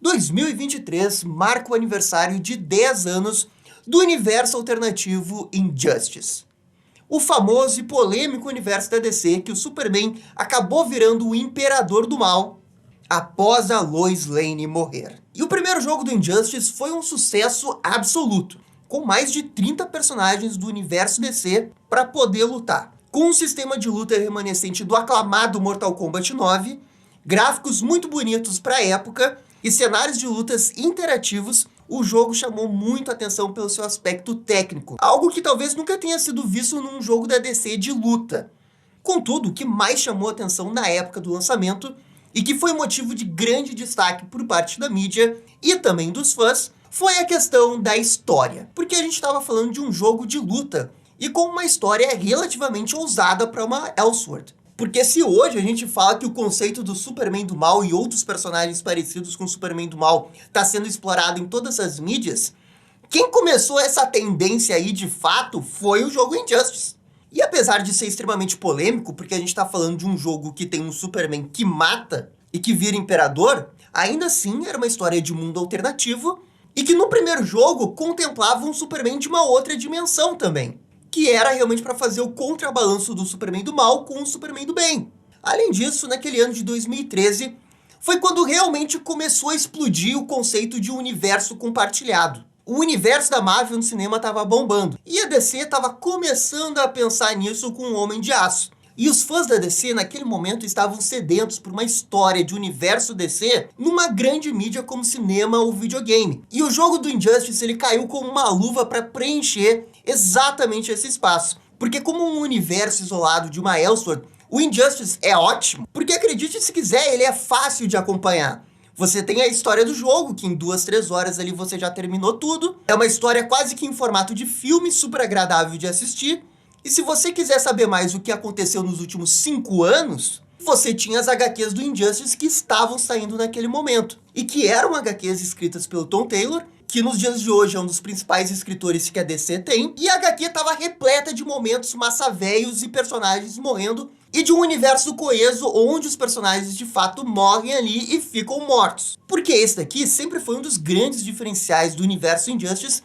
2023 marca o aniversário de 10 anos do universo alternativo Injustice. O famoso e polêmico universo da DC que o Superman acabou virando o imperador do mal após a Lois Lane morrer. E o primeiro jogo do Injustice foi um sucesso absoluto, com mais de 30 personagens do universo DC para poder lutar. Com um sistema de luta remanescente do aclamado Mortal Kombat 9, gráficos muito bonitos para a época e cenários de lutas interativos, o jogo chamou muito a atenção pelo seu aspecto técnico, algo que talvez nunca tenha sido visto num jogo da DC de luta. Contudo, o que mais chamou a atenção na época do lançamento, e que foi motivo de grande destaque por parte da mídia e também dos fãs, foi a questão da história. Porque a gente estava falando de um jogo de luta, e com uma história relativamente ousada para uma Elseworld. Porque se hoje a gente fala que o conceito do Superman do mal e outros personagens parecidos com o Superman do mal está sendo explorado em todas as mídias, quem começou essa tendência aí de fato foi o jogo Injustice. E apesar de ser extremamente polêmico, porque a gente está falando de um jogo que tem um Superman que mata e que vira imperador, ainda assim era uma história de mundo alternativo e que no primeiro jogo contemplava um Superman de uma outra dimensão também, que era realmente para fazer o contrabalanço do Superman do mal com o Superman do bem. Além disso, naquele ano de 2013, foi quando realmente começou a explodir o conceito de um universo compartilhado. O universo da Marvel no cinema estava bombando, e a DC estava começando a pensar nisso com o Homem de Aço. E os fãs da DC naquele momento estavam sedentos por uma história de universo DC numa grande mídia como cinema ou videogame. E o jogo do Injustice ele caiu como uma luva para preencher exatamente esse espaço. Porque como um universo isolado de uma Elseworld, o Injustice é ótimo, porque acredite se quiser, ele é fácil de acompanhar. Você tem a história do jogo, que em 2, 3 horas ali você já terminou tudo. É uma história quase que em formato de filme, super agradável de assistir. E se você quiser saber mais o que aconteceu nos últimos 5 anos, você tinha as HQs do Injustice que estavam saindo naquele momento. E que eram HQs escritas pelo Tom Taylor, que nos dias de hoje é um dos principais escritores que a DC tem. E a HQ estava repleta de momentos massa-velhos e personagens morrendo. E de um universo coeso onde os personagens de fato morrem ali e ficam mortos. Porque esse daqui sempre foi um dos grandes diferenciais do universo Injustice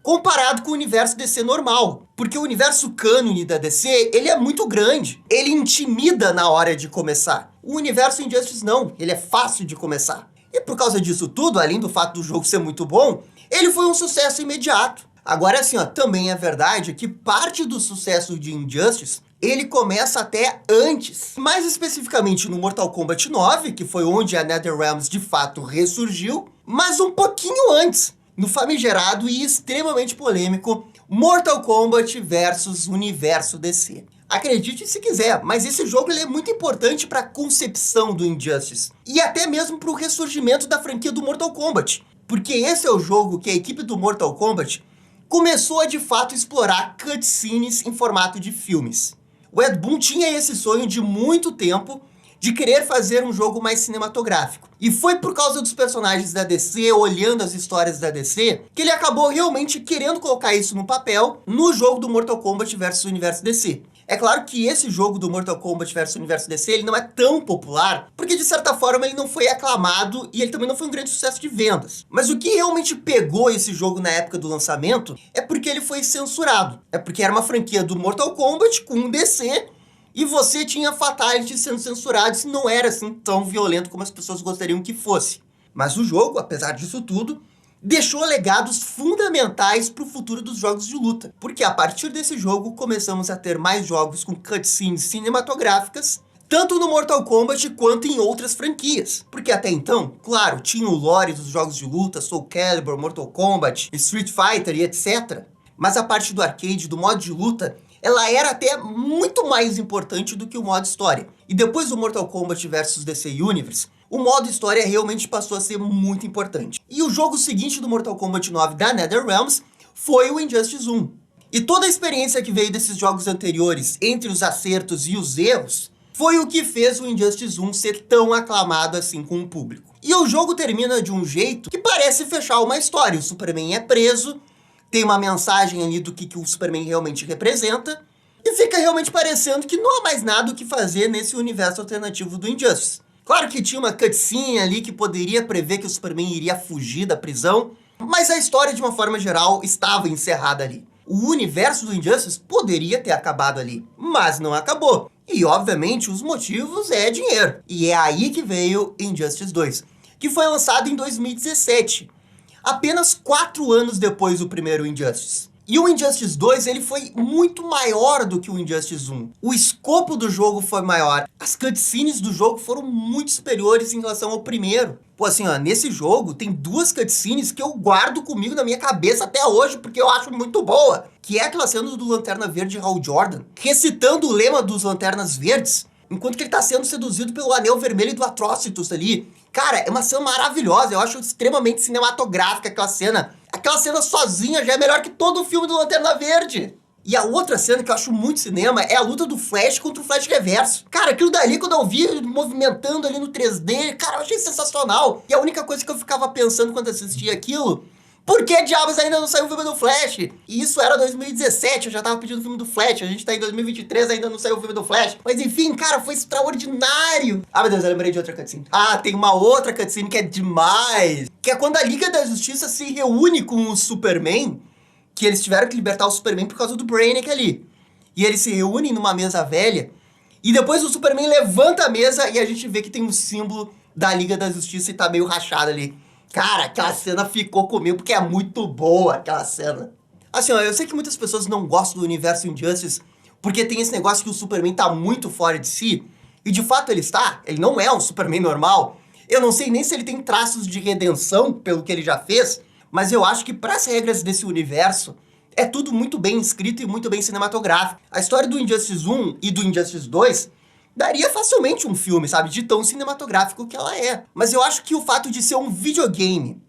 comparado com o universo DC normal. Porque o universo cânone da DC, ele é muito grande. Ele intimida na hora de começar. O universo Injustice não, ele é fácil de começar. E por causa disso tudo, além do fato do jogo ser muito bom, ele foi um sucesso imediato. Agora assim, também é verdade que parte do sucesso de Injustice ele começa até antes. Mais especificamente no Mortal Kombat 9, que foi onde a NetherRealms de fato ressurgiu, mas um pouquinho antes, no famigerado e extremamente polêmico Mortal Kombat versus Universo DC. Acredite se quiser, mas esse jogo ele é muito importante para a concepção do Injustice e até mesmo para o ressurgimento da franquia do Mortal Kombat, porque esse é o jogo que a equipe do Mortal Kombat começou a de fato explorar cutscenes em formato de filmes. O Ed Boon tinha esse sonho de muito tempo de querer fazer um jogo mais cinematográfico. E foi por causa dos personagens da DC, olhando as histórias da DC, que ele acabou realmente querendo colocar isso no papel no jogo do Mortal Kombat versus Universo DC. É claro que esse jogo do Mortal Kombat versus Universo DC, ele não é tão popular, porque de certa forma ele não foi aclamado e ele também não foi um grande sucesso de vendas. Mas o que realmente pegou esse jogo na época do lançamento é porque ele foi censurado. É porque era uma franquia do Mortal Kombat com um DC e você tinha Fatality sendo censurado e não era assim tão violento como as pessoas gostariam que fosse. Mas o jogo, apesar disso tudo, deixou legados fundamentais para o futuro dos jogos de luta. Porque a partir desse jogo começamos a ter mais jogos com cutscenes cinematográficas, tanto no Mortal Kombat quanto em outras franquias. Porque até então, claro, tinha o lore dos jogos de luta, Soul Calibur, Mortal Kombat, Street Fighter e etc. Mas a parte do arcade, do modo de luta, ela era até muito mais importante do que o modo história. E depois do Mortal Kombat vs DC Universe, o modo história realmente passou a ser muito importante. E o jogo seguinte do Mortal Kombat 9 da NetherRealms foi o Injustice 1. E toda a experiência que veio desses jogos anteriores, entre os acertos e os erros, foi o que fez o Injustice 1 ser tão aclamado assim com o público. E o jogo termina de um jeito que parece fechar uma história. O Superman é preso, tem uma mensagem ali do que o Superman realmente representa, e fica realmente parecendo que não há mais nada o que fazer nesse universo alternativo do Injustice. Claro que tinha uma cutscene ali que poderia prever que o Superman iria fugir da prisão, mas a história, de uma forma geral, estava encerrada ali. O universo do Injustice poderia ter acabado ali, mas não acabou. E, obviamente, os motivos é dinheiro. E é aí que veio Injustice 2, que foi lançado em 2017, apenas 4 anos depois do primeiro Injustice. E o Injustice 2, ele foi muito maior do que o Injustice 1. O escopo do jogo foi maior. As cutscenes do jogo foram muito superiores em relação ao primeiro. Pô, assim, ó, nesse jogo tem 2 cutscenes que eu guardo comigo na minha cabeça até hoje, porque eu acho muito boa. Que é aquela cena do Lanterna Verde Hal Jordan, recitando o lema dos Lanternas Verdes, enquanto que ele tá sendo seduzido pelo Anel Vermelho do Atrocitus ali. Cara, é uma cena maravilhosa, eu acho extremamente cinematográfica aquela cena. Aquela cena sozinha já é melhor que todo o filme do Lanterna Verde. E a outra cena que eu acho muito cinema é a luta do Flash contra o Flash Reverso. Cara, aquilo dali, quando eu vi ele movimentando ali no 3D, cara, eu achei sensacional. E a única coisa que eu ficava pensando quando assistia aquilo: por que diabos ainda não saiu o filme do Flash? E isso era 2017, eu já tava pedindo o filme do Flash. A gente tá em 2023, ainda não saiu o filme do Flash. Mas enfim, cara, foi extraordinário. Ah, meu Deus, eu lembrei de outra cutscene. Ah, tem uma outra cutscene que é demais. Que é quando a Liga da Justiça se reúne com o Superman, que eles tiveram que libertar o Superman por causa do Brainiac ali. E eles se reúnem numa mesa velha, e depois o Superman levanta a mesa e a gente vê que tem um símbolo da Liga da Justiça e tá meio rachado ali. Cara, aquela cena ficou comigo porque é muito boa aquela cena. Assim, ó, eu sei que muitas pessoas não gostam do universo Injustice porque tem esse negócio que o Superman tá muito fora de si. E de fato ele está. Ele não é um Superman normal. Eu não sei nem se ele tem traços de redenção pelo que ele já fez, mas eu acho que para as regras desse universo é tudo muito bem escrito e muito bem cinematográfico. A história do Injustice 1 e do Injustice 2 daria facilmente um filme, sabe? De tão cinematográfico que ela é. Mas eu acho que o fato de ser um videogame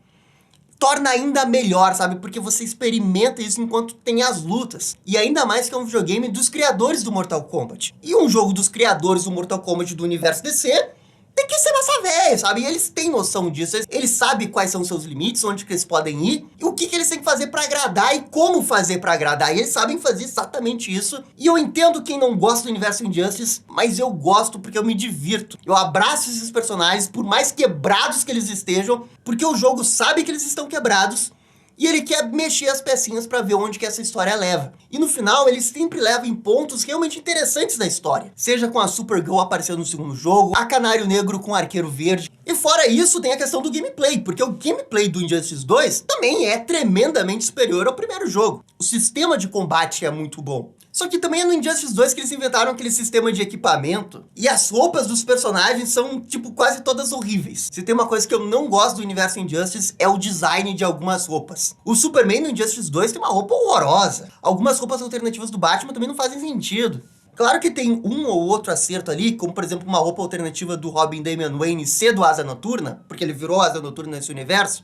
torna ainda melhor, sabe? Porque você experimenta isso enquanto tem as lutas. E ainda mais que é um videogame dos criadores do Mortal Kombat. E um jogo dos criadores do Mortal Kombat do universo DC tem que ser massa velha, sabe? E eles têm noção disso. Eles sabem quais são os seus limites, onde que eles podem ir, e o que eles têm que fazer pra agradar e como fazer pra agradar. E eles sabem fazer exatamente isso. E eu entendo quem não gosta do universo Injustice, mas eu gosto porque eu me divirto. Eu abraço esses personagens, por mais quebrados que eles estejam, porque o jogo sabe que eles estão quebrados, e ele quer mexer as pecinhas pra ver onde que essa história leva. E no final, ele sempre leva em pontos realmente interessantes da história. Seja com a Supergirl aparecendo no segundo jogo, a Canário Negro com o Arqueiro Verde. E fora isso, tem a questão do gameplay, porque o gameplay do Injustice 2 também é tremendamente superior ao primeiro jogo. O sistema de combate é muito bom. Só que também é no Injustice 2 que eles inventaram aquele sistema de equipamento. E as roupas dos personagens são, tipo, quase todas horríveis. Se tem uma coisa que eu não gosto do universo Injustice, é o design de algumas roupas. O Superman no Injustice 2 tem uma roupa horrorosa. Algumas roupas alternativas do Batman também não fazem sentido. Claro que tem um ou outro acerto ali, como por exemplo uma roupa alternativa do Robin Damian Wayne ser do Asa Noturna, porque ele virou Asa Noturna nesse universo,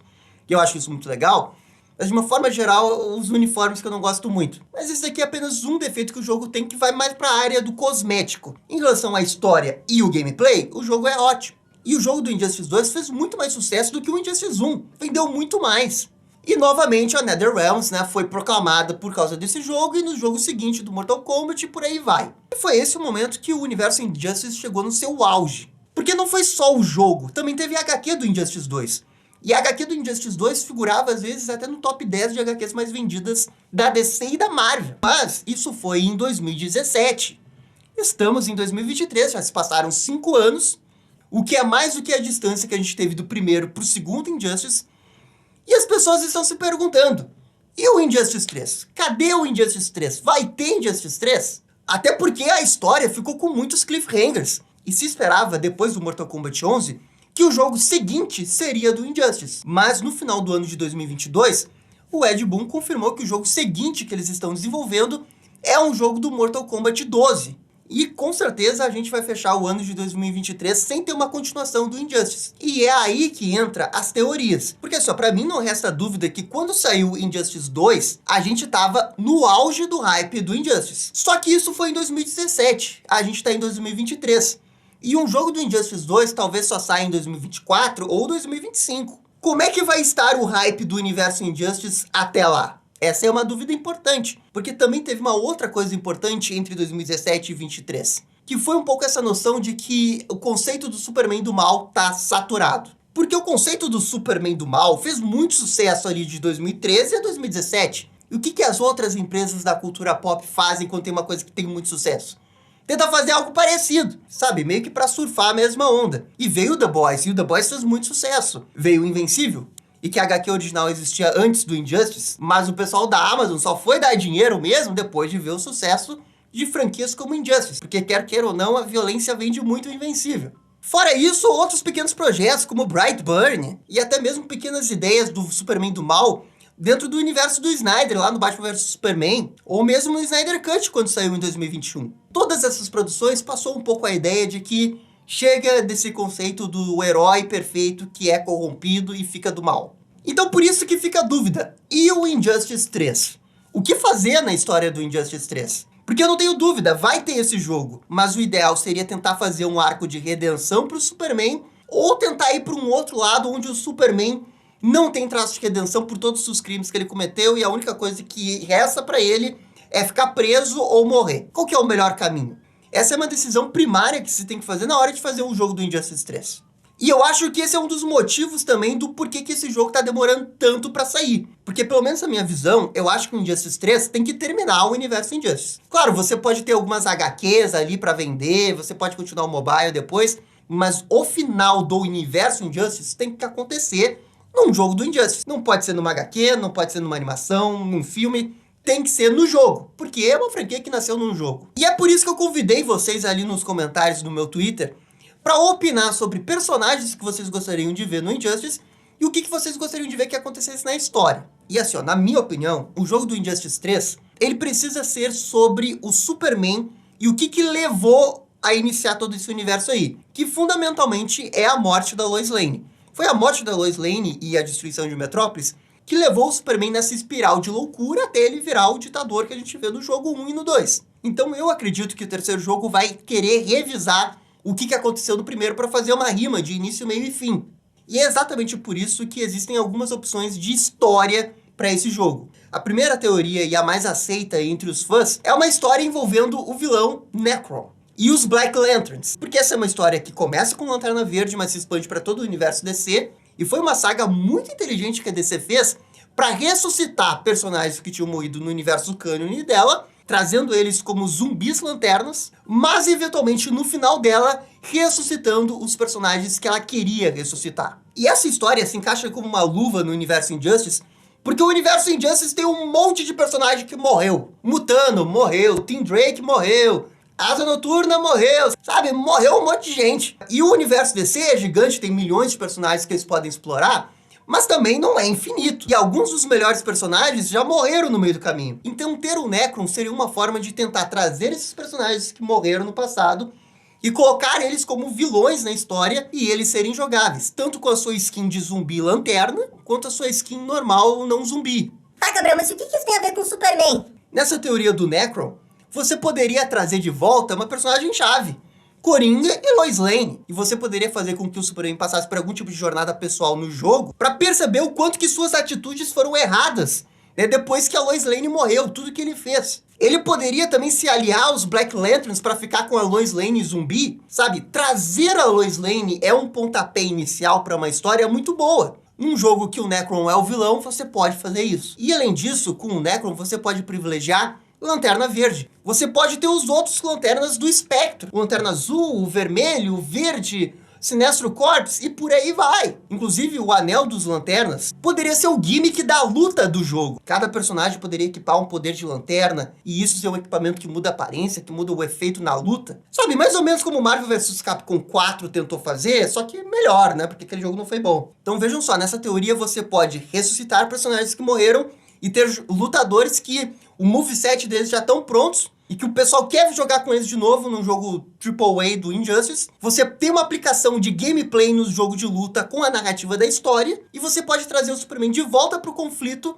e eu acho isso muito legal. Mas de uma forma geral, os uniformes que eu não gosto muito. Mas esse daqui é apenas um defeito que o jogo tem, que vai mais para a área do cosmético. Em relação à história e o gameplay, o jogo é ótimo. E o jogo do Injustice 2 fez muito mais sucesso do que o Injustice 1. Vendeu muito mais. E novamente a NetherRealms, né, foi proclamada por causa desse jogo, e no jogo seguinte do Mortal Kombat e por aí vai. E foi esse o momento que o universo Injustice chegou no seu auge. Porque não foi só o jogo, também teve a HQ do Injustice 2. E a HQ do Injustice 2 figurava, às vezes, até no top 10 de HQs mais vendidas da DC e da Marvel. Mas isso foi em 2017. Estamos em 2023, já se passaram 5 anos, o que é mais do que a distância que a gente teve do primeiro pro segundo Injustice. E as pessoas estão se perguntando: e o Injustice 3? Cadê o Injustice 3? Vai ter Injustice 3? Até porque a história ficou com muitos cliffhangers. E se esperava, depois do Mortal Kombat 11, que o jogo seguinte seria do Injustice. Mas no final do ano de 2022, o Ed Boon confirmou que o jogo seguinte que eles estão desenvolvendo é um jogo do Mortal Kombat 12. E com certeza a gente vai fechar o ano de 2023 sem ter uma continuação do Injustice. E é aí que entra as teorias. Porque só pra mim não resta dúvida que quando saiu Injustice 2, a gente tava no auge do hype do Injustice. Só que isso foi em 2017. A gente tá em 2023. E um jogo do Injustice 2 talvez só saia em 2024 ou 2025. Como é que vai estar o hype do universo Injustice até lá? Essa é uma dúvida importante, porque também teve uma outra coisa importante entre 2017 e 2023, que foi um pouco essa noção de que o conceito do Superman do mal tá saturado. Porque o conceito do Superman do mal fez muito sucesso ali de 2013 a 2017. E o que as outras empresas da cultura pop fazem quando tem uma coisa que tem muito sucesso? Tenta fazer algo parecido, sabe? Meio que pra surfar a mesma onda. E veio o The Boys, e o The Boys fez muito sucesso. Veio o Invencível, e que a HQ original existia antes do Injustice, mas o pessoal da Amazon só foi dar dinheiro mesmo depois de ver o sucesso de franquias como Injustice, porque quer queira ou não, a violência vende muito o Invencível. Fora isso, outros pequenos projetos como Brightburn, e até mesmo pequenas ideias do Superman do mal, dentro do universo do Snyder, lá no Batman vs Superman, ou mesmo no Snyder Cut, quando saiu em 2021. Todas essas produções passou um pouco a ideia de que chega desse conceito do herói perfeito que é corrompido e fica do mal. Então por isso que fica a dúvida, e o Injustice 3? O que fazer na história do Injustice 3? Porque eu não tenho dúvida, vai ter esse jogo, mas o ideal seria tentar fazer um arco de redenção pro Superman, ou tentar ir para um outro lado onde o Superman não tem traço de redenção por todos os crimes que ele cometeu e a única coisa que resta pra ele é ficar preso ou morrer. Qual que é o melhor caminho? Essa é uma decisão primária que se tem que fazer na hora de fazer um jogo do Injustice 3. E eu acho que esse é um dos motivos também do porquê que esse jogo tá demorando tanto pra sair. Porque pelo menos na minha visão, eu acho que o Injustice 3 tem que terminar o universo Injustice. Claro, você pode ter algumas HQs ali pra vender, você pode continuar o mobile depois, mas o final do universo Injustice tem que acontecer num jogo do Injustice. Não pode ser numa HQ, não pode ser numa animação, num filme, tem que ser no jogo, porque é uma franquia que nasceu num jogo. E é por isso que eu convidei vocês ali nos comentários do meu Twitter para opinar sobre personagens que vocês gostariam de ver no Injustice e o que vocês gostariam de ver que acontecesse na história. E assim, ó, na minha opinião, o jogo do Injustice 3, ele precisa ser sobre o Superman e o que levou a iniciar todo esse universo aí, que fundamentalmente é a morte da Lois Lane. Foi a morte da Lois Lane e a destruição de Metrópolis que levou o Superman nessa espiral de loucura até ele virar o ditador que a gente vê no jogo 1 e no 2. Então eu acredito que o terceiro jogo vai querer revisar o que aconteceu no primeiro para fazer uma rima de início, meio e fim. E é exatamente por isso que existem algumas opções de história para esse jogo. A primeira teoria e a mais aceita entre os fãs é uma história envolvendo o vilão Nekron e os Black Lanterns, porque essa é uma história que começa com Lanterna Verde, mas se expande para todo o universo DC, e foi uma saga muito inteligente que a DC fez para ressuscitar personagens que tinham morrido no universo cânone dela, trazendo eles como zumbis lanternas, mas eventualmente no final dela, ressuscitando os personagens que ela queria ressuscitar. E essa história se encaixa como uma luva no universo Injustice, porque o universo Injustice tem um monte de personagem que morreu. Mutano morreu, Tim Drake morreu, Asa Noturna morreu, sabe? Morreu um monte de gente. E o universo DC é gigante, tem milhões de personagens que eles podem explorar, mas também não é infinito. E alguns dos melhores personagens já morreram no meio do caminho. Então ter o Nekron seria uma forma de tentar trazer esses personagens que morreram no passado e colocar eles como vilões na história e eles serem jogáveis, tanto com a sua skin de zumbi lanterna, quanto a sua skin normal não zumbi. Ah, Gabriel, mas o que isso tem a ver com o Superman? Nessa teoria do Nekron, você poderia trazer de volta uma personagem-chave, Coringa e Lois Lane. E você poderia fazer com que o Superman passasse por algum tipo de jornada pessoal no jogo para perceber o quanto que suas atitudes foram erradas, né, depois que a Lois Lane morreu, tudo que ele fez. Ele poderia também se aliar aos Black Lanterns para ficar com a Lois Lane zumbi, sabe? Trazer a Lois Lane é um pontapé inicial para uma história muito boa. Num jogo que o Nekron é o vilão, você pode fazer isso. E além disso, com o Nekron você pode privilegiar Lanterna Verde. Você pode ter os outros lanternas do espectro. O Lanterna Azul, o Vermelho, o Verde, Sinestro Corps e por aí vai. Inclusive o Anel dos Lanternas poderia ser o gimmick da luta do jogo. Cada personagem poderia equipar um poder de lanterna e isso ser um equipamento que muda a aparência, que muda o efeito na luta. Sabe, mais ou menos como Marvel vs Capcom 4 tentou fazer, só que melhor, né? Porque aquele jogo não foi bom. Então vejam só, nessa teoria você pode ressuscitar personagens que morreram e ter lutadores que o moveset deles já estão prontos e que o pessoal quer jogar com eles de novo num jogo AAA do Injustice. Você tem uma aplicação de gameplay no jogo de luta com a narrativa da história e você pode trazer o Superman de volta pro conflito,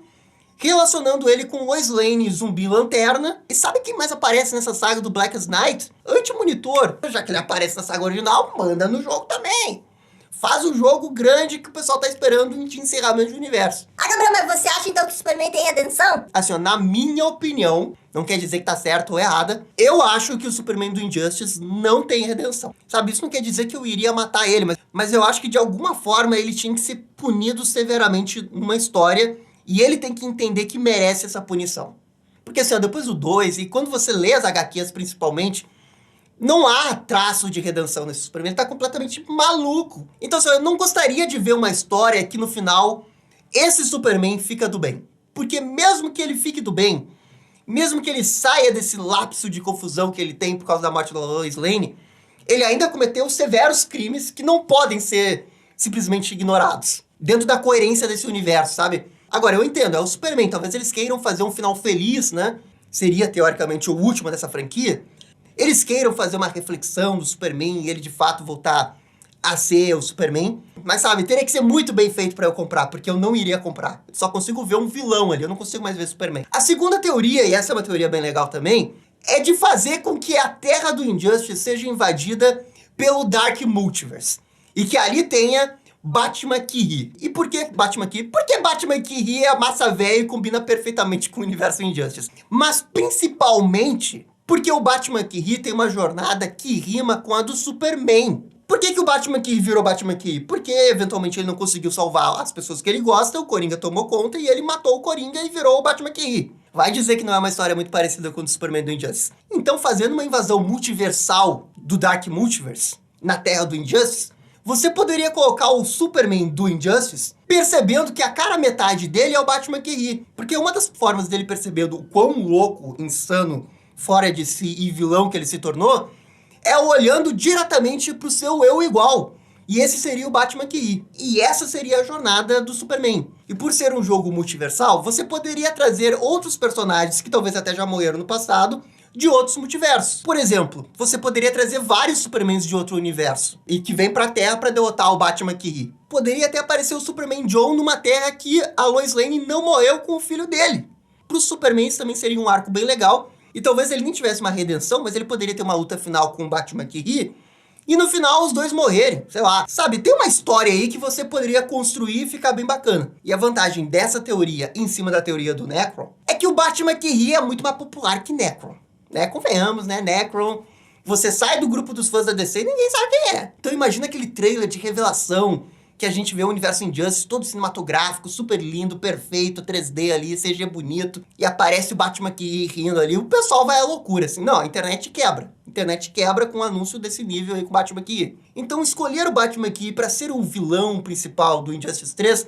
relacionando ele com Lois Lane, Zumbi Lanterna. E sabe quem mais aparece nessa saga do Blackest Night? Anti-Monitor. Já que ele aparece na saga original, manda no jogo também. Faz o jogo grande que o pessoal tá esperando de encerramento de universo. Ah, Gabriel, mas você acha então que o Superman tem redenção? Assim, ó, na minha opinião, não quer dizer que tá certo ou errada, eu acho que o Superman do Injustice não tem redenção. Sabe, isso não quer dizer que eu iria matar ele, mas eu acho que de alguma forma ele tinha que ser punido severamente numa história e ele tem que entender que merece essa punição. Porque assim, ó, depois do 2, e quando você lê as HQs principalmente, não há traço de redenção nesse Superman, ele tá completamente maluco. Então assim, eu não gostaria de ver uma história que no final esse Superman fica do bem. Porque mesmo que ele fique do bem, mesmo que ele saia desse lapso de confusão que ele tem por causa da morte da Lois Lane, ele ainda cometeu severos crimes que não podem ser simplesmente ignorados. Dentro da coerência desse universo, sabe? Agora, eu entendo, é o Superman, talvez eles queiram fazer um final feliz, né? Seria, teoricamente, o último dessa franquia. Eles queiram fazer uma reflexão do Superman e ele, de fato, voltar a ser o Superman. Mas, sabe, teria que ser muito bem feito pra eu comprar, porque eu não iria comprar. Só consigo ver um vilão ali, eu não consigo mais ver Superman. A segunda teoria, e essa é uma teoria bem legal também, é de fazer com que a Terra do Injustice seja invadida pelo Dark Multiverse. E que ali tenha Batman que ri. E por que Batman que ri? Porque Batman que ri é massa velha e combina perfeitamente com o universo Injustice. Mas principalmente porque o Batman que ri tem uma jornada que rima com a do Superman. Por que o Batman que ri virou Batman que ri? Porque eventualmente ele não conseguiu salvar as pessoas que ele gosta, o Coringa tomou conta e ele matou o Coringa e virou o Batman que ri. Vai dizer que não é uma história muito parecida com o do Superman do Injustice. Então, fazendo uma invasão multiversal do Dark Multiverse na Terra do Injustice, você poderia colocar o Superman do Injustice percebendo que a cara metade dele é o Batman que ri. Porque uma das formas dele percebendo o quão louco, insano, fora de si e vilão que ele se tornou, é olhando diretamente pro seu eu igual. E esse seria o Batman que ri. E essa seria a jornada do Superman. E por ser um jogo multiversal, você poderia trazer outros personagens que talvez até já morreram no passado, de outros multiversos. Por exemplo, você poderia trazer vários Supermans de outro universo e que vem pra Terra pra derrotar o Batman que ri. Poderia até aparecer o Superman John numa Terra que a Lois Lane não morreu com o filho dele. Pros Supermans também seria um arco bem legal. E talvez ele nem tivesse uma redenção, mas ele poderia ter uma luta final com o Batman que ri. E no final os dois morrerem, sei lá. Sabe, tem uma história aí que você poderia construir e ficar bem bacana. E a vantagem dessa teoria em cima da teoria do Necron é que o Batman que ri é muito mais popular que Necron. Né, convenhamos, né, Necron, você sai do grupo dos fãs da DC e ninguém sabe quem é. Então imagina aquele trailer de revelação que a gente vê o universo Injustice todo cinematográfico, super lindo, perfeito, 3D ali, CG bonito, e aparece o Batman aqui rindo ali, o pessoal vai à loucura, assim, não, a internet quebra. A internet quebra com um anúncio desse nível aí com o Batman aqui. Então escolher o Batman aqui pra ser o vilão principal do Injustice 3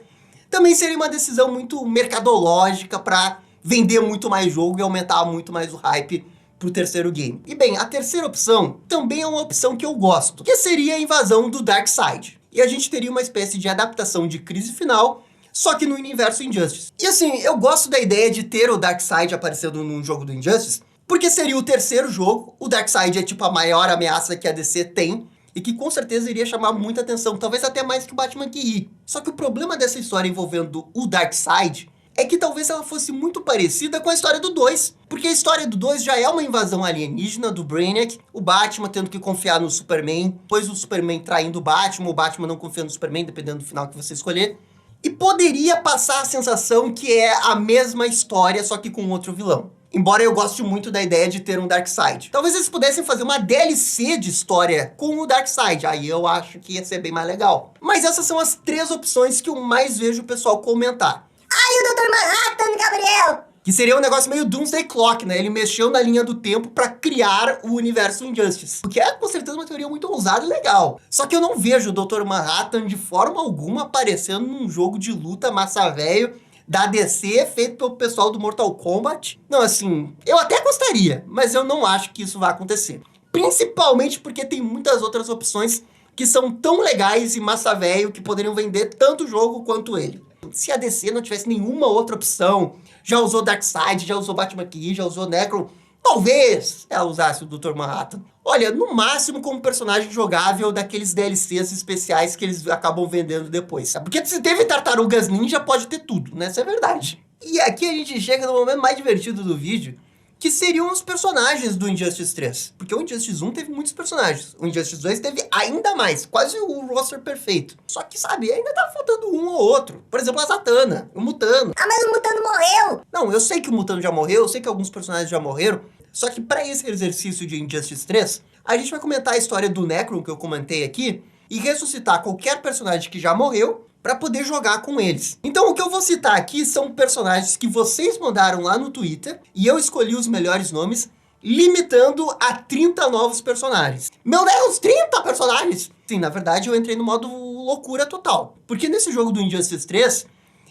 também seria uma decisão muito mercadológica pra vender muito mais jogo e aumentar muito mais o hype pro terceiro game. E bem, a terceira opção também é uma opção que eu gosto, que seria a invasão do Darkseid. E a gente teria uma espécie de adaptação de Crise Final, só que no universo Injustice. E assim, eu gosto da ideia de ter o Darkseid aparecendo num jogo do Injustice, porque seria o terceiro jogo, o Darkseid é tipo a maior ameaça que a DC tem, e que com certeza iria chamar muita atenção, talvez até mais que o Batman que ri. Só que o problema dessa história envolvendo o Darkseid é que talvez ela fosse muito parecida com a história do 2. Porque a história do 2 já é uma invasão alienígena do Brainiac, o Batman tendo que confiar no Superman, depois o Superman traindo o Batman não confiando no Superman, dependendo do final que você escolher. E poderia passar a sensação que é a mesma história, só que com outro vilão. Embora eu goste muito da ideia de ter um Darkseid. Talvez eles pudessem fazer uma DLC de história com o Darkseid. Aí eu acho que ia ser bem mais legal. Mas essas são as 3 opções que eu mais vejo o pessoal comentar. Ai, o Dr. Manhattan, Gabriel! Que seria um negócio meio Doomsday Clock, né? Ele mexeu na linha do tempo pra criar o universo Injustice. O que é, com certeza, uma teoria muito ousada e legal. Só que eu não vejo o Dr. Manhattan de forma alguma aparecendo num jogo de luta massa velho da DC feito pelo pessoal do Mortal Kombat. Não, assim, eu até gostaria, mas eu não acho que isso vai acontecer. Principalmente porque tem muitas outras opções que são tão legais e massa velho que poderiam vender tanto o jogo quanto ele. Se a DC não tivesse nenhuma outra opção, já usou Darkseid, já usou Batman Key, já usou Necron, talvez ela usasse o Dr. Manhattan. Olha, no máximo como personagem jogável daqueles DLCs especiais que eles acabam vendendo depois. Porque se teve Tartarugas Ninja, pode ter tudo, né? Isso é verdade. E aqui a gente chega no momento mais divertido do vídeo, que seriam os personagens do Injustice 3. Porque o Injustice 1 teve muitos personagens. O Injustice 2 teve ainda mais. Quase o roster perfeito. Só que, sabe, ainda tá faltando um ou outro. Por exemplo, a Zatanna, o Mutano. Ah, mas o Mutano morreu. Não, eu sei que o Mutano já morreu, eu sei que alguns personagens já morreram. Só que pra esse exercício de Injustice 3, a gente vai comentar a história do Necron, que eu comentei aqui, e ressuscitar qualquer personagem que já morreu, para poder jogar com eles. Então o que eu vou citar aqui são personagens que vocês mandaram lá no Twitter, e eu escolhi os melhores nomes, limitando a 30 novos personagens. Meu Deus, 30 personagens! Sim, na verdade eu entrei no modo loucura total. Porque nesse jogo do Injustice 3,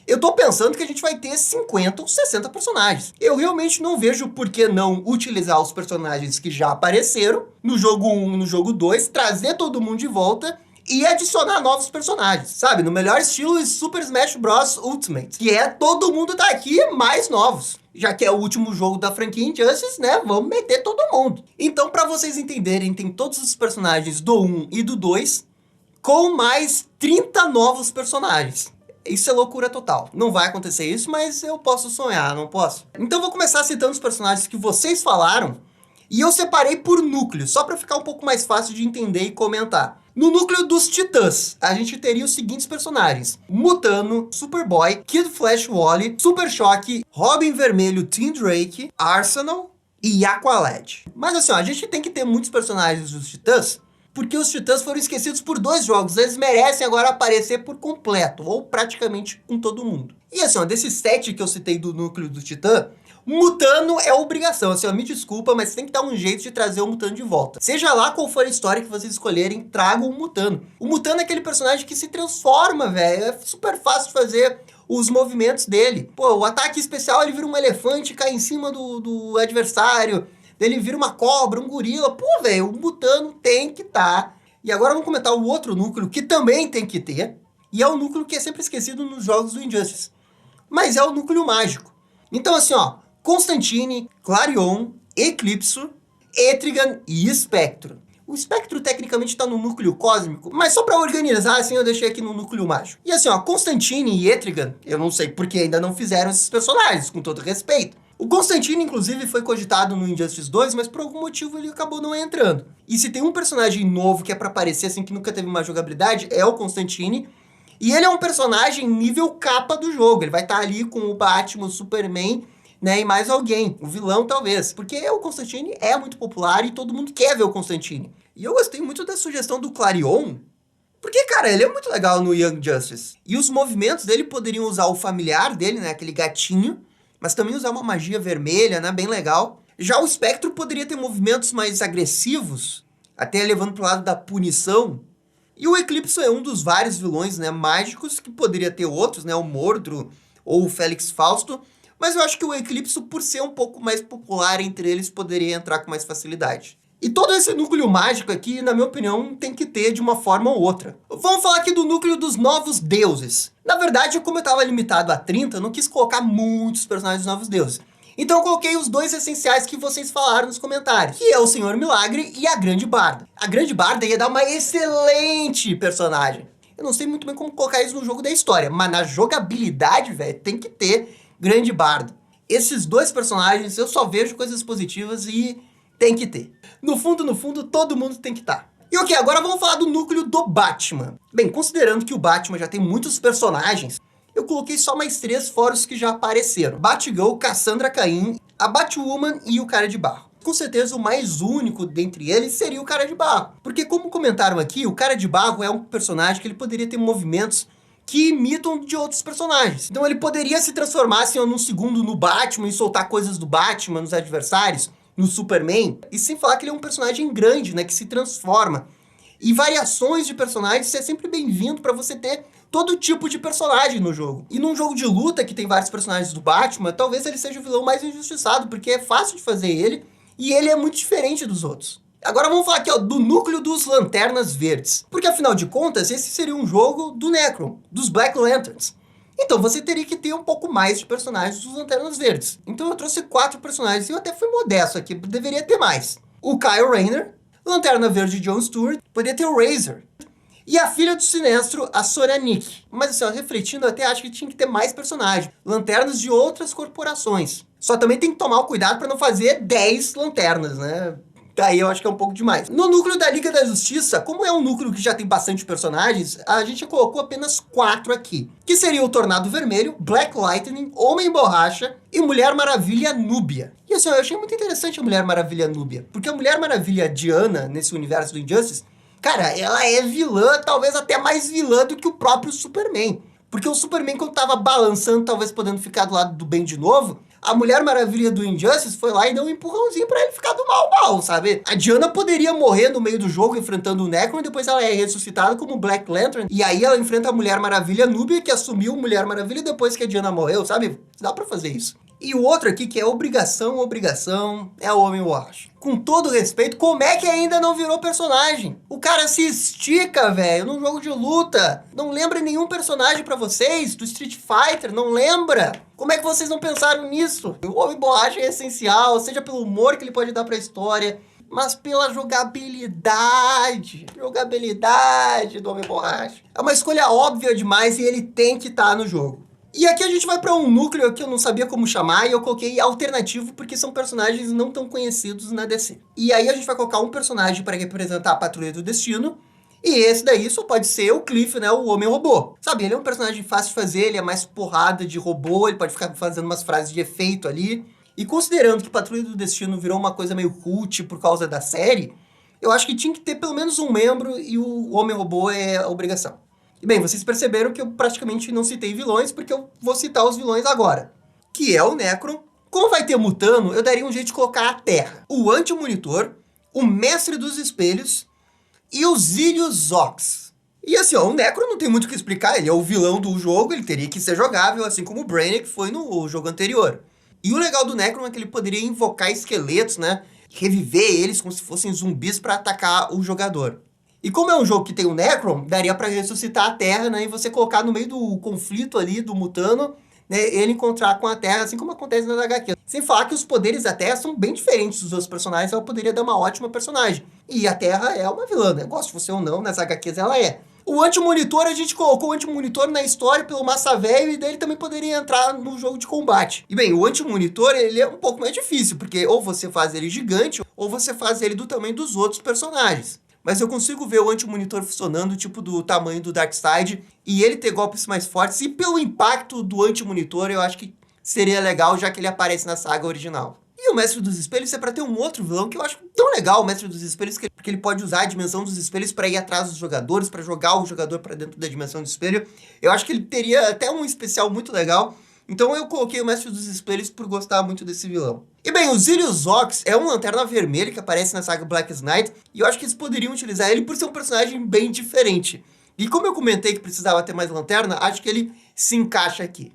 eu tô pensando que a gente vai ter 50 ou 60 personagens. Eu realmente não vejo por que não utilizar os personagens que já apareceram no jogo 1 e no jogo 2, trazer todo mundo de volta e adicionar novos personagens, sabe? No melhor estilo Super Smash Bros. Ultimate, que é todo mundo tá aqui mais novos. Já que é o último jogo da franquia Injustice, né? Vamos meter todo mundo. Então, pra vocês entenderem, tem todos os personagens do 1 e do 2, com mais 30 novos personagens. Isso é loucura total. Não vai acontecer isso, mas eu posso sonhar, não posso? Então eu vou começar citando os personagens que vocês falaram, e eu separei por núcleo, só pra ficar um pouco mais fácil de entender e comentar. No núcleo dos Titãs, a gente teria os seguintes personagens: Mutano, Superboy, Kid Flash Wally, Super Choque, Robin Vermelho, Tim Drake, Arsenal e Aqualad. Mas assim, ó, a gente tem que ter muitos personagens dos Titãs, porque os Titãs foram esquecidos por 2 jogos. Eles merecem agora aparecer por completo, ou praticamente com todo mundo. E assim, ó, desses 7 que eu citei do núcleo do Titã, Mutano é obrigação. Assim, ó, me desculpa, mas tem que dar um jeito de trazer o Mutano de volta. Seja lá qual for a história que vocês escolherem, tragam o Mutano. O Mutano é aquele personagem que se transforma, velho. É super fácil de fazer os movimentos dele. Pô, o ataque especial, ele vira um elefante, cai em cima do adversário. Ele vira uma cobra, um gorila. Pô, velho, o Mutano tem que estar. E agora vamos comentar o outro núcleo que também tem que ter. E é o núcleo que é sempre esquecido nos jogos do Injustice. Mas é o núcleo mágico. Então assim, ó, Constantine, Clarion, Eclipso, Etrigan e Spectro. O Spectro tecnicamente tá no núcleo cósmico, mas só pra organizar, assim, eu deixei aqui no núcleo mágico. E assim, ó, Constantine e Etrigan, eu não sei porque ainda não fizeram esses personagens, com todo respeito. O Constantine, inclusive, foi cogitado no Injustice 2, mas por algum motivo ele acabou não entrando. E se tem um personagem novo que é pra aparecer, assim, que nunca teve uma jogabilidade, é o Constantine. E ele é um personagem nível capa do jogo. Ele vai estar ali com o Batman, o Superman, né, e mais alguém. O vilão, talvez. Porque o Constantine é muito popular e todo mundo quer ver o Constantine. E eu gostei muito da sugestão do Clarion, porque, cara, ele é muito legal no Young Justice. E os movimentos dele poderiam usar o familiar dele, né, aquele gatinho, mas também usar uma magia vermelha, né, bem legal. Já o Spectro poderia ter movimentos mais agressivos, até levando pro lado da punição. E o Eclipse é um dos vários vilões, né, mágicos, que poderia ter outros, né, o Mordru ou o Félix Fausto, mas eu acho que o Eclipse, por ser um pouco mais popular entre eles, poderia entrar com mais facilidade. E todo esse núcleo mágico aqui, na minha opinião, tem que ter de uma forma ou outra. Vamos falar aqui do núcleo dos novos deuses. Na verdade, como eu estava limitado a 30, eu não quis colocar muitos personagens dos novos deuses. Então eu coloquei os 2 essenciais que vocês falaram nos comentários, que é o Senhor Milagre e a Grande Barda. A Grande Barda ia dar uma excelente personagem. Eu não sei muito bem como colocar isso no jogo da história, mas na jogabilidade, velho, tem que ter Grande Barda. Esses 2 personagens, eu só vejo coisas positivas e tem que ter. No fundo, todo mundo tem que estar. E ok, agora vamos falar do núcleo do Batman. Bem, considerando que o Batman já tem muitos personagens, eu coloquei só mais 3 fora os que já apareceram: Batgirl, Cassandra Cain, a Batwoman e o Cara de Barro. Com certeza o mais único dentre eles seria o Cara de Barro. Porque como comentaram aqui, o Cara de Barro é um personagem que ele poderia ter movimentos que imitam de outros personagens. Então ele poderia se transformar assim, num segundo no Batman e soltar coisas do Batman nos adversários, no Superman. E sem falar que ele é um personagem grande, né, que se transforma. E variações de personagens é sempre bem-vindo para você ter todo tipo de personagem no jogo. E num jogo de luta que tem vários personagens do Batman, talvez ele seja o vilão mais injustiçado, porque é fácil de fazer ele, e ele é muito diferente dos outros. Agora vamos falar aqui, ó, do núcleo dos Lanternas Verdes. Porque afinal de contas, esse seria um jogo do Necron, dos Black Lanterns. Então você teria que ter um pouco mais de personagens dos Lanternas Verdes. Então eu trouxe 4 personagens, e eu até fui modesto aqui, deveria ter mais. O Kyle Rayner, Lanterna Verde John Stewart, poderia ter o Razor. E a filha do Sinestro, a Sonya Nick. Mas assim, ó, refletindo, eu até acho que tinha que ter mais personagens. Lanternas de outras corporações. Só também tem que tomar o cuidado pra não fazer 10 lanternas, né? Daí eu acho que é um pouco demais. No núcleo da Liga da Justiça, como é um núcleo que já tem bastante personagens, a gente colocou apenas 4 aqui. Que seria o Tornado Vermelho, Black Lightning, Homem Borracha e Mulher Maravilha Núbia. E assim, eu achei muito interessante a Mulher Maravilha Núbia, porque a Mulher Maravilha Diana, nesse universo do Injustice, cara, ela é vilã, talvez até mais vilã do que o próprio Superman. Porque o Superman, quando tava balançando, talvez podendo ficar do lado do bem de novo, a Mulher Maravilha do Injustice foi lá e deu um empurrãozinho pra ele ficar do mal, sabe? A Diana poderia morrer no meio do jogo enfrentando o Necron, e depois ela é ressuscitada como Black Lantern, e aí ela enfrenta a Mulher Maravilha Núbia, que assumiu Mulher Maravilha depois que a Diana morreu, sabe? Dá pra fazer isso. E o outro aqui, que é obrigação, é o Homem Borracha. Com todo respeito, como é que ainda não virou personagem? O cara se estica, velho, num jogo de luta. Não lembra nenhum personagem pra vocês do Street Fighter, não lembra? Como é que vocês não pensaram nisso? O Homem Borracha é essencial, seja pelo humor que ele pode dar pra história, mas pela jogabilidade do Homem Borracha. É uma escolha óbvia demais e ele tem que estar no jogo. E aqui a gente vai pra um núcleo que eu não sabia como chamar e eu coloquei alternativo porque são personagens não tão conhecidos na DC. E aí a gente vai colocar um personagem para representar a Patrulha do Destino, e esse daí só pode ser o Cliff, né, o Homem-Robô. Sabe, ele é um personagem fácil de fazer, ele é mais porrada de robô, ele pode ficar fazendo umas frases de efeito ali. E considerando que Patrulha do Destino virou uma coisa meio cult por causa da série, eu acho que tinha que ter pelo menos um membro e o Homem-Robô é a obrigação. E bem, vocês perceberam que eu praticamente não citei vilões, porque eu vou citar os vilões agora. Que é o Necron. Como vai ter Mutano, eu daria um jeito de colocar a Terra. O Anti-Monitor, o Mestre dos Espelhos e o Zilius Zox. E assim, ó, o Necron não tem muito o que explicar, ele é o vilão do jogo, ele teria que ser jogável, assim como o Brainiac foi no jogo anterior. E o legal do Necron é que ele poderia invocar esqueletos, né? Reviver eles como se fossem zumbis para atacar o jogador. E como é um jogo que tem o Necron, daria pra ressuscitar a Terra, né? E você colocar no meio do conflito ali do Mutano, né? Ele encontrar com a Terra, assim como acontece nas HQ. Sem falar que os poderes da Terra são bem diferentes dos outros personagens, ela poderia dar uma ótima personagem. E a Terra é uma vilã, né? Goste você ou não, nas HQs ela é. O Anti-Monitor, a gente colocou o Anti-Monitor na história pelo Massa Velho, e daí ele também poderia entrar no jogo de combate. E bem, o Anti-Monitor, ele é um pouco mais difícil, porque ou você faz ele gigante, ou você faz ele do tamanho dos outros personagens. Mas eu consigo ver o Anti-Monitor funcionando, tipo do tamanho do Darkseid, e ele ter golpes mais fortes, e pelo impacto do Anti-Monitor, eu acho que seria legal, já que ele aparece na saga original. E o Mestre dos Espelhos é pra ter um outro vilão que eu acho tão legal, o Mestre dos Espelhos, porque ele pode usar a dimensão dos espelhos pra ir atrás dos jogadores, pra jogar o jogador pra dentro da dimensão do espelho. Eu acho que ele teria até um especial muito legal. Então eu coloquei o Mestre dos Espelhos por gostar muito desse vilão. E bem, o Zilius Zox é um Lanterna Vermelha que aparece na saga Black Knight, e eu acho que eles poderiam utilizar ele por ser um personagem bem diferente. E como eu comentei que precisava ter mais lanterna, acho que ele se encaixa aqui.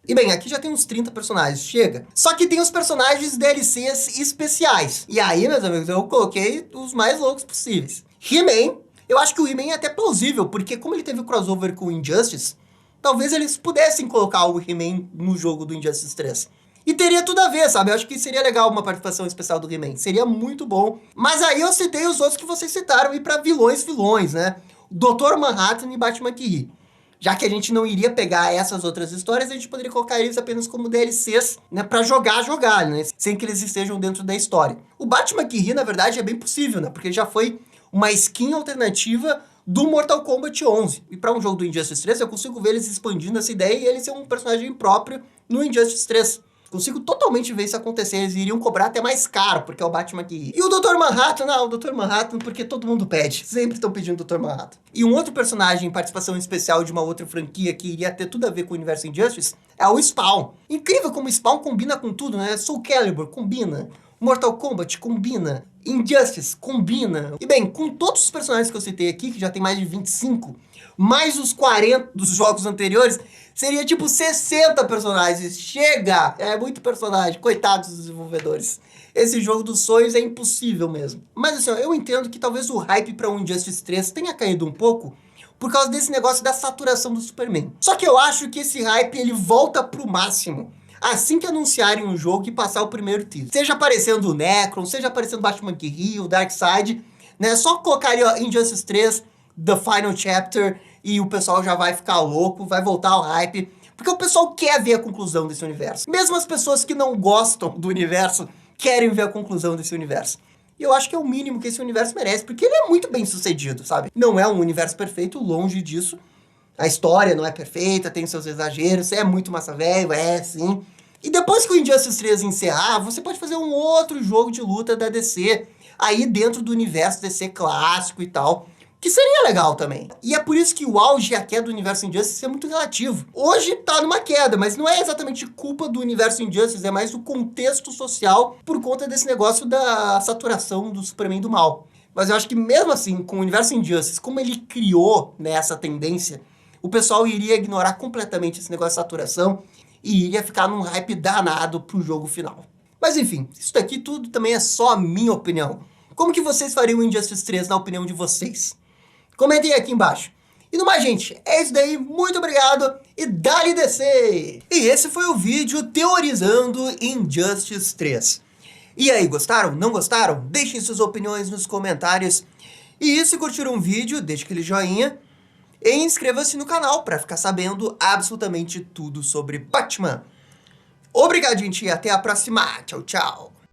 E bem, aqui já tem uns 30 personagens, chega. Só que tem os personagens DLCs especiais. E aí, meus amigos, eu coloquei os mais loucos possíveis. He-Man, eu acho que o He-Man é até plausível, porque como ele teve o crossover com o Injustice, talvez eles pudessem colocar o He-Man no jogo do Injustice 3. E teria tudo a ver, sabe? Eu acho que seria legal uma participação especial do He-Man. Seria muito bom. Mas aí eu citei os outros que vocês citaram e pra vilões, né? Dr. Manhattan e Batman Kiri. Já que a gente não iria pegar essas outras histórias, a gente poderia colocar eles apenas como DLCs, né? Pra jogar, né? Sem que eles estejam dentro da história. O Batman Kiri, na verdade, é bem possível, né? Porque já foi uma skin alternativa do Mortal Kombat 11. E para um jogo do Injustice 3, eu consigo ver eles expandindo essa ideia e ele ser um personagem próprio no Injustice 3. Consigo totalmente ver isso acontecer. Eles iriam cobrar até mais caro, porque é o Batman que... E o Dr. Manhattan? Não, o Dr. Manhattan porque todo mundo pede. Sempre estão pedindo o Dr. Manhattan. E um outro personagem em participação especial de uma outra franquia que iria ter tudo a ver com o universo Injustice é o Spawn. Incrível como o Spawn combina com tudo, né? Soul Calibur combina. Mortal Kombat combina. Injustice combina. E bem, com todos os personagens que eu citei aqui, que já tem mais de 25, mais os 40 dos jogos anteriores, seria tipo 60 personagens. Chega! É muito personagem. Coitados dos desenvolvedores. Esse jogo dos sonhos é impossível mesmo. Mas assim, eu entendo que talvez o hype para o Injustice 3 tenha caído um pouco por causa desse negócio da saturação do Superman. Só que eu acho que esse hype ele volta pro máximo assim que anunciarem um jogo e passar o primeiro teaser. Seja aparecendo o Necron, seja aparecendo o Batman Kiri, o Darkseid, né? Só colocaria ó, Injustice 3, The Final Chapter, e o pessoal já vai ficar louco, vai voltar ao hype. Porque o pessoal quer ver a conclusão desse universo. Mesmo as pessoas que não gostam do universo querem ver a conclusão desse universo. E eu acho que é o mínimo que esse universo merece, porque ele é muito bem sucedido, sabe? Não é um universo perfeito, longe disso. A história não é perfeita, tem seus exageros, é muito massa velho, é sim. E depois que o Injustice 3 encerrar, você pode fazer um outro jogo de luta da DC, aí dentro do universo DC clássico e tal, que seria legal também. E é por isso que o auge e a queda do universo Injustice é muito relativo. Hoje tá numa queda, mas não é exatamente culpa do universo Injustice, é mais do contexto social por conta desse negócio da saturação do Superman do mal. Mas eu acho que mesmo assim, com o universo Injustice, como ele criou, né, essa tendência, o pessoal iria ignorar completamente esse negócio de saturação e iria ficar num hype danado pro jogo final. Mas enfim, isso daqui tudo também é só a minha opinião. Como que vocês fariam o Injustice 3 na opinião de vocês? Comentem aqui embaixo. E no mais, gente, é isso daí. Muito obrigado e dá-lhe DC! E esse foi o vídeo teorizando Injustice 3. E aí, gostaram? Não gostaram? Deixem suas opiniões nos comentários. E se curtiram o vídeo, deixe aquele joinha. E inscreva-se no canal para ficar sabendo absolutamente tudo sobre Batman. Obrigado, gente, e até a próxima. Tchau, tchau.